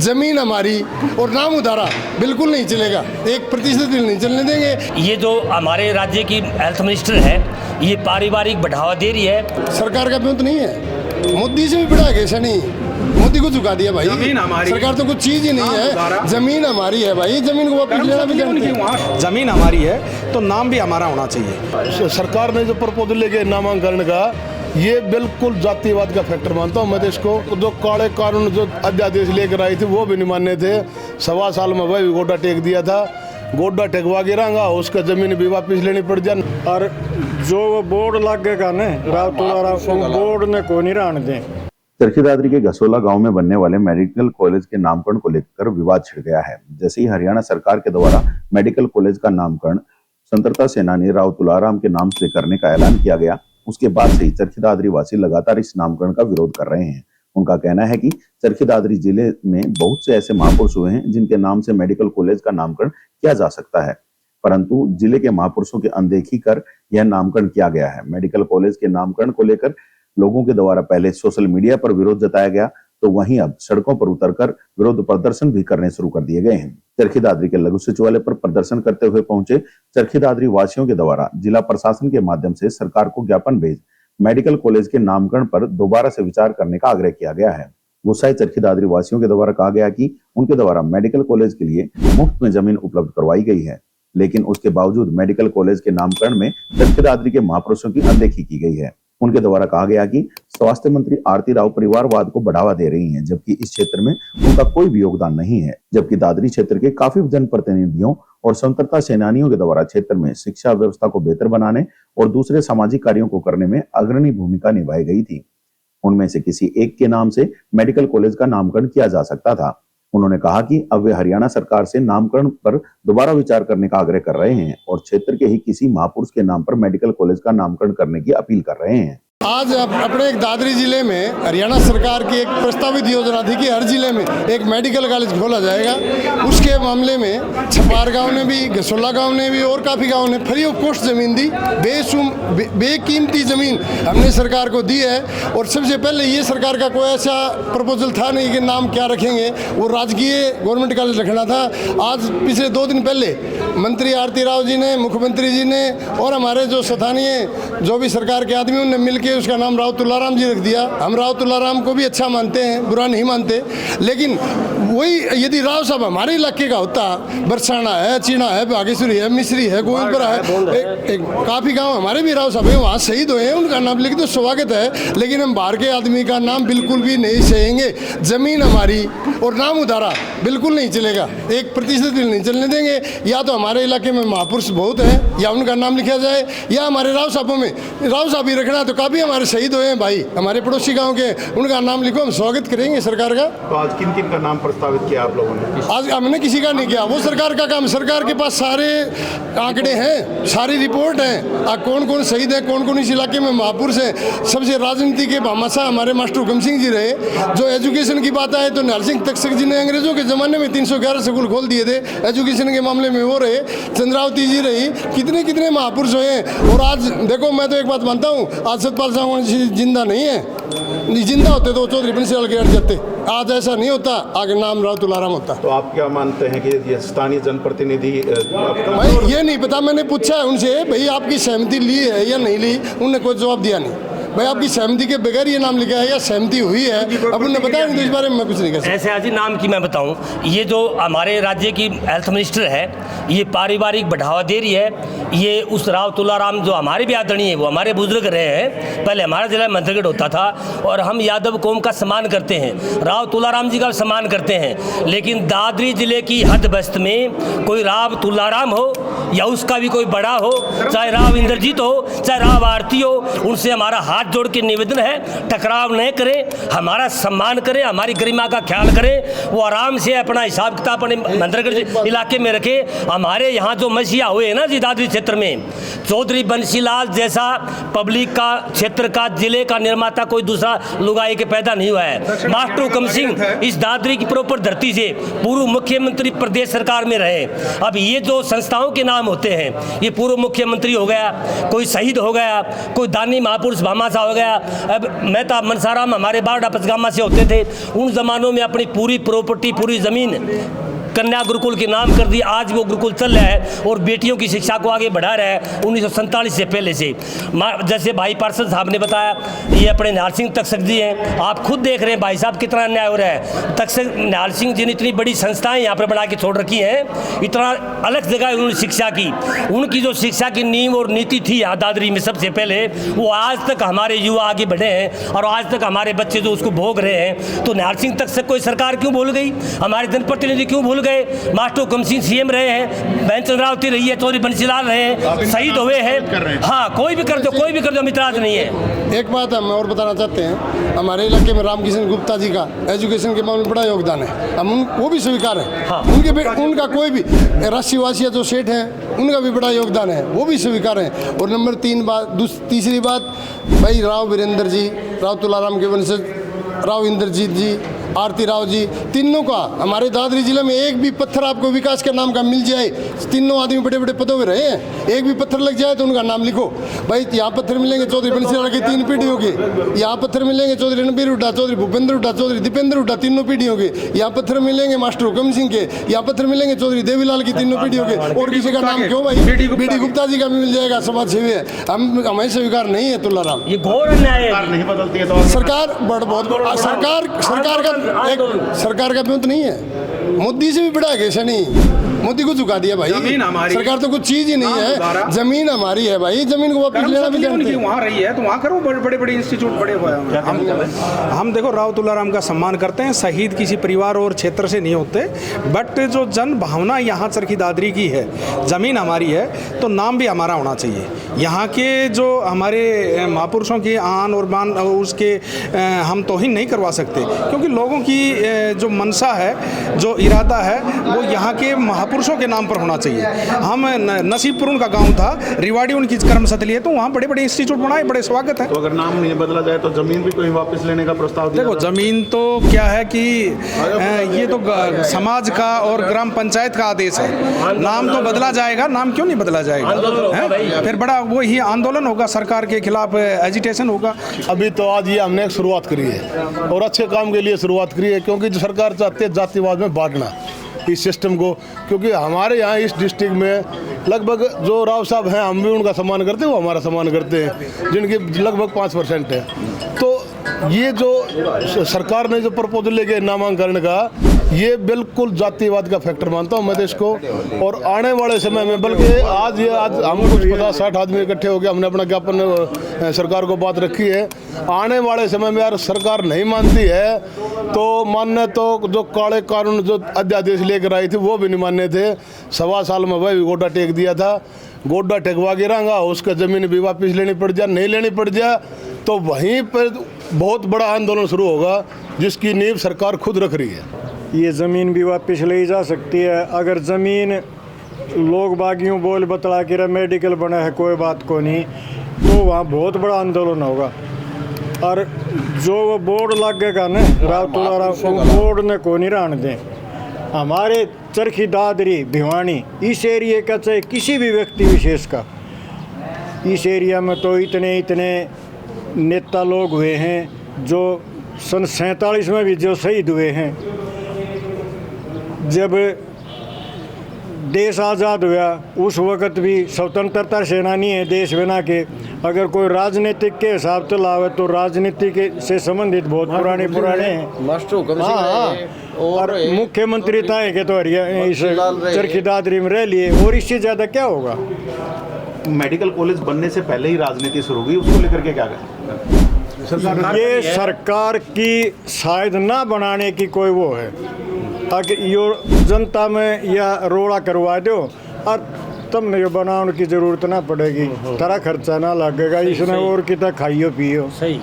जमीन हमारी और नाम उधारा बिल्कुल नहीं चलेगा, 1% भी नहीं चलने देंगे। ये जो हमारे राज्य की हेल्थ मिनिस्टर है, ये पारिवारिक बढ़ावा दे रही है। सरकार का ब्योंत नहीं है, मोदी से भी बढ़ा के ऐसा नहीं, मोदी को झुका दिया भाई। सरकार तो कुछ चीज ही नहीं है, जमीन हमारी है भाई, जमीन को वापस लेना भी जानते हैं। जमीन हमारी है तो नाम भी हमारा होना चाहिए। सरकार ने जो प्रपोजल लेके नामांकन का, ये बिल्कुल जातिवाद का फैक्टर मानता हूँ मैं। देश को जो काले कानून जो अध्यादेश लेकर आई थी वो भी नहीं मानने थे। 1.25 साल में वही गोडा टेक दिया था, गोडा टेकवा गिरांगा, उसका जमीन भी वापस लेनी पड़ जाए। और जो बोर्ड लगेगा न राव तुलाराम बोर्ड ने को नहीं रहने दें। चरखी दादरी के घसोला गांव में बनने वाले मेडिकल कॉलेज के नामकरण को लेकर विवाद छिड़ गया है। जैसे ही हरियाणा सरकार के द्वारा मेडिकल कॉलेज का नामकरण स्वतंत्रता सेनानी राव तुलाराम के नाम से करने का ऐलान किया गया, उसके बाद से ही चरखी दादरी वासी लगातार इस नामकरण का विरोध कर रहे हैं। उनका कहना है कि चरखी दादरी जिले में बहुत से ऐसे महापुरुष हुए हैं जिनके नाम से मेडिकल कॉलेज का नामकरण किया जा सकता है, परंतु जिले के महापुरुषों की अनदेखी कर यह नामकरण किया गया है। मेडिकल कॉलेज के नामकरण को लेकर लोगों के द्वारा पहले सोशल मीडिया पर विरोध जताया गया, तो वहीं अब सड़कों पर उतरकर विरोध प्रदर्शन भी करने शुरू कर दिए गए हैं। चरखी दादरी के लघु सचिवालय पर प्रदर्शन करते हुए पहुंचे चरखी दादरी वासियों के द्वारा जिला प्रशासन के माध्यम से सरकार को ज्ञापन भेज मेडिकल कॉलेज के नामकरण पर दोबारा से विचार करने का आग्रह किया गया है। गुस्साए चरखी दादरी वासियों के द्वारा कहा गया कि उनके द्वारा मेडिकल कॉलेज के लिए मुफ्त में जमीन उपलब्ध करवाई गई है, लेकिन उसके बावजूद मेडिकल कॉलेज के नामकरण में चरखी दादरी के महापुरुषों की अनदेखी की गई है। उनके द्वारा कहा गया कि स्वास्थ्य मंत्री आरती राव परिवारवाद को बढ़ावा दे रही हैं, जबकि इस क्षेत्र में उनका कोई भी योगदान नहीं है। जबकि दादरी क्षेत्र के काफी जनप्रतिनिधियों और स्वतंत्रता सेनानियों के द्वारा क्षेत्र में शिक्षा व्यवस्था को बेहतर बनाने और दूसरे सामाजिक कार्यों को करने में अग्रणी भूमिका निभाई गई थी। उनमें से किसी एक के नाम से मेडिकल कॉलेज का नामकरण किया जा सकता था। उन्होंने कहा कि अब वे हरियाणा सरकार से नामकरण पर दोबारा विचार करने का आग्रह कर रहे हैं और क्षेत्र के ही किसी महापुरुष के नाम पर मेडिकल कॉलेज का नामकरण करने की अपील कर रहे हैं। आज अपने एक दादरी जिले में हरियाणा सरकार की एक प्रस्तावित योजना थी कि हर जिले में एक मेडिकल कॉलेज खोला जाएगा। उसके मामले में छपार गांव ने भी, घसोला गांव ने भी और काफ़ी गांव ने फ्री ऑफ कॉस्ट ज़मीन दी। बेकीमती ज़मीन हमने सरकार को दी है। और सबसे पहले ये सरकार का कोई ऐसा प्रपोजल था नहीं कि नाम क्या रखेंगे, वो राजकीय गवर्नमेंट कॉलेज रखना था। आज पिछले 2 दिन पहले मंत्री आरती राव जी ने, मुख्यमंत्री जी ने और हमारे जो स्थानीय जो भी सरकार के आदमी उनने मिलकर उसका नाम राव तुलाराम जी रख दिया। हम राव तुलाराम को भी अच्छा मानते हैं, बुरा नहीं मानते, लेकिन वही यदि राव साहब हमारे इलाके का होता, बरसाना है, चीना है, बागेश्वरी है, मिश्री है, गोविंदपुरा है, काफ़ी गांव हमारे भी राव साहब हैं, वहाँ शहीद हुए हैं, उनका नाम लिख दो, स्वागत है। लेकिन हम बाहर के आदमी का नाम बिल्कुल भी नहीं सहेंगे। जमीन हमारी और नाम उधारा बिल्कुल नहीं चलेगा, 1% भी नहीं चलने देंगे। या तो हमारे इलाके में महापुरुष बहुत हैं, या उनका नाम लिखा जाए, या हमारे राव साहबों में राव साहब ही रखना। तो काफ़ी हमारे शहीद हुए हैं भाई, हमारे पड़ोसी गांव के, उनका नाम लिखो, हम स्वागत करेंगे सरकार का। तो आज किन किन का नाम प्रस्तावित किया आप लोगों ने? आज हमने किसी का नहीं किया, वो सरकार का काम। सरकार के पास सारे आंकड़े हैं, सारी रिपोर्ट है, कौन कौन शहीद है, कौन कौन इस इलाके में महापुरुष है। सबसे राजनीति के भामाशाह हमारे मास्टर हुकम सिंह जी रहे। जो एजुकेशन की बात आए तो निहाल सिंह तक्षक जी ने अंग्रेजों के ज़माने में 311 स्कूल खोल दिए थे, एजुकेशन के मामले में वो रहे। चंद्रावती जी रही, कितने कितने महापुरुष हुए। और आज देखो, मैं तो एक बात मानता हूँ, आज सतपाल साहब जिंदा नहीं है, जिंदा होते तो चौधरी बंसीलाल के हट जाते। आज ऐसा नहीं होता, आगे नाम राव तुलाराम होता। तो आप क्या मानते हैं कि ये स्थानीय जनप्रतिनिधि? भाई ये नहीं पता, मैंने पूछा है उनसे, भाई आपकी सहमति ली है या नहीं ली, उन्होंने कोई जवाब दिया नहीं। भाई आपकी सहमति के बगैर ये नाम लिखा है या सहमति हुई है, अब उन्होंने बताया नहीं, तो इस बारे में मैं कुछ नहीं कह सकता। ऐसे आज नाम की मैं बताऊं, ये जो हमारे राज्य की हेल्थ मिनिस्टर है, ये पारिवारिक बढ़ावा दे रही है। ये उस राव तुलाराम जो हमारे भी आदरणीय है, वो हमारे बुजुर्ग रहे हैं, पहले हमारा जिला मंत्रीगढ़ होता था, और हम यादव कौम का सम्मान करते हैं, राव तुलाराम जी का सम्मान करते हैं। लेकिन दादरी जिले की हद बस्त में कोई राव तुलाराम हो या उसका भी कोई बड़ा हो, चाहे राव इंद्रजीत हो, चाहे राव आरती हो, उनसे हमारा हाथ जोड़ के निवेदन है, टकराव न करें, हमारा सम्मान करें, हमारी गरिमा का ख्याल करें। वो आराम से अपना हिसाब किताब अपने मंदरगढ़ इलाके में रखे। हमारे यहाँ जो मसीहा हुए ना जी दादरी क्षेत्र में, चौधरी बंसीलाल जैसा पब्लिक का, क्षेत्र का, जिले का निर्माता कोई दूसरा लुगाई के पैदा नहीं हुआ है। मास्टर हुकम सिंह इस दादरी की प्रॉपर धरती से पूर्व मुख्यमंत्री प्रदेश सरकार में रहे। अब ये जो संस्थाओं के नाम होते हैं, ये पूर्व मुख्यमंत्री हो गया, कोई शहीद हो गया, कोई दानी महापुरुष भामा तमाशा हो गया। अब मेहता मनसाराम हमारे बारडा पचगामा से होते थे, उन ज़मानों में अपनी पूरी प्रॉपर्टी, पूरी ज़मीन कन्या गुरुकुल के नाम कर दी। आज वो गुरुकुल चल रहा है और बेटियों की शिक्षा को आगे बढ़ा रहा है 1947 से पहले से। जैसे भाई पार्षद साहब ने बताया, ये अपने निहाल सिंह तक्षक जी हैं, आप खुद देख रहे हैं भाई साहब कितना अन्याय हो रहा है। तक्षक निहाल सिंह जी ने इतनी बड़ी संस्थाएं यहाँ पर बना के छोड़ रखी हैं, इतना अलग जगह उन्होंने शिक्षा की। उनकी जो शिक्षा की नींव और नीति थी यहाँ दादरी में सबसे पहले, वो आज तक हमारे युवा आगे बढ़े हैं और आज तक हमारे बच्चे जो उसको भोग रहे हैं। तो निहाल सिंह तक्षक को सरकार क्यों भूल गई, हमारे जनप्रतिनिधि क्यों भूल गए? मास्टर हुकुम सिंह सीएम रहे हैं, बहन चंद्रावती रही है, चौधरी बंसीलाल रहे हैं, शहीद हुए हैं। हाँ, कोई भी कर दो, कोई भी कर दो, इतराज नहीं है। एक बात हम और बताना चाहते हैं, हमारे इलाके में रामकिशन गुप्ता जी का एजुकेशन के मामले में बड़ा योगदान है, हम वो भी स्वीकार है। हाँ। उनका कोई भी राशिवासिया जो सेठ हैं उनका भी बड़ा योगदान है, वो भी स्वीकार है। और नंबर 3 बात, तीसरी बात, भाई राव वीरेंद्र जी, राव तुलाराम के वंशज राव इंद्रजीत जी, आरती राव जी, तीनों का हमारे दादरी जिले में एक भी पत्थर आपको विकास के नाम का मिल जाए, तीनों आदमी बड़े बड़े पदों में रहे हैं, एक भी पत्थर लग जाए तो उनका नाम लिखो। भाई यहाँ पत्थर मिलेंगे चौधरी बंसीलाल की 3 पीढ़ियों के, यहाँ पत्थर मिलेंगे चौधरी रणबीर हुड्डा, चौधरी भूपेंद्र हुड्डा, चौधरी दीपेंद्र हुड्डा, तीनों पीढ़ियों के। यहाँ पत्थर मिलेंगे मास्टर हुकुम सिंह के, यहाँ पत्थर मिलेंगे चौधरी देवीलाल की, तीनों पीढ़ियों के। और किसी का नाम क्यों भाई? बीडी गुप्ता जी का भी मिल जाएगा, समाज सेवी है, हमें स्वीकार नहीं है। तुलाराम, ये घोर अन्याय है। नहीं बदलती है तो सरकार सरकार का ब्योंत नहीं है, मोदी से भी बड़ा है कैसे नहीं? मोदी को चुका दिया भाई, सरकार तो कुछ चीज ही नहीं है, जमीन हमारी है भाई, जमीन को वापस लेना भी जानते हैं। वहाँ रही है तो वहाँ करो, बड़े बड़े इंस्टीट्यूट बड़े हुए हैं। हम देखो राव तुलाराम का सम्मान करते हैं, शहीद किसी परिवार और क्षेत्र से नहीं होते, बट जो जन भावना यहाँ चरखी दादरी की है, जमीन हमारी है तो नाम भी हमारा होना चाहिए। यहाँ के जो हमारे महापुरुषों की आन और मान उसके हम तौहीन नहीं करवा सकते, क्योंकि लोगों की जो मनसा है, जो इरादा है, वो यहाँ के महापुरुषों के नाम पर होना चाहिए। हम नसीबपुर उनका गांव था, रिवाड़ी उनकी कर्मस्थली है, तो वहाँ बड़े बड़े इंस्टीट्यूट बनाए, बड़े स्वागत है। तो अगर नाम नहीं बदला जाए तो जमीन भी कोई वापस लेने का प्रस्ताव दिया? देखो जमीन तो क्या है कि ये तो समाज का और ग्राम पंचायत का आदेश है, नाम तो बदला जाएगा, नाम क्यों नहीं बदला जाएगा? फिर बड़ा वही आंदोलन होगा, सरकार के खिलाफ एजिटेशन होगा। अभी तो आज ये हमने एक शुरुआत करी है और अच्छे काम के लिए शुरुआत करी है, क्योंकि जो सरकार चाहती है जातिवाद में बांटना इस सिस्टम को, क्योंकि हमारे यहाँ इस डिस्ट्रिक्ट में लगभग जो राव साहब हैं, हम भी उनका सम्मान करते हैं, वो हमारा सम्मान करते हैं, जिनकी लगभग 5% है। तो ये जो सरकार ने जो प्रपोजल लेके नामांकन का, ये बिल्कुल जातिवाद का फैक्टर मानता हूँ मैं तो इसको। और आने वाले समय में, बल्कि आज हम कुछ 50-60 आदमी इकट्ठे हो गए, हमने अपना ज्ञापन सरकार को बात रखी है। आने वाले समय में यार सरकार नहीं मानती है तो मानने तो जो काले कानून जो अध्यादेश लेकर आई थी वो भी नहीं मानने थे। 1.25 साल में वही गोडा टेक दिया था, गोडा टेकवा गिरांगा, उसका ज़मीन भी वापस लेनी पड़ जाए, नहीं लेनी पड़ जाए तो वहीं पर बहुत बड़ा आंदोलन शुरू होगा, जिसकी नींव सरकार खुद रख रही है। ये ज़मीन भी वापस ली जा सकती है। अगर ज़मीन लोग बागियों बोल बतला के मेडिकल बना है, कोई बात को नहीं, तो वहाँ बहुत बड़ा आंदोलन होगा। और जो वो बोर्ड लगेगा ना राव तुलाराम, बोर्ड ने को नहीं रहने दें। हमारे चरखी दादरी भिवानी इस एरिया का, चाहे किसी भी व्यक्ति विशेष का, इस एरिया में तो इतने नेता लोग हुए हैं जो सन 47 में भी जो शहीद हुए हैं। जब देश आज़ाद हुआ उस वक़्त भी स्वतंत्रता सेनानी है देश बना के। अगर कोई राजनीतिक के हिसाब से लावे तो राजनीति के से संबंधित बहुत पुराने हैं। और मुख्यमंत्री था कि तो हरियाणा इस चरखी दादरी में रह लिए, और इससे ज़्यादा क्या होगा? मेडिकल कॉलेज बनने से पहले ही राजनीति शुरू हुई, उसको लेकर के क्या करें? ये सरकार की शायद ना बनाने की कोई वो है, ताकि यो जनता में या रोड़ा करवा दो और तुमने ये बनाने की ज़रूरत ना पड़ेगी, तेरा खर्चा ना लगेगा, इसने और कितना खाइयो पियो।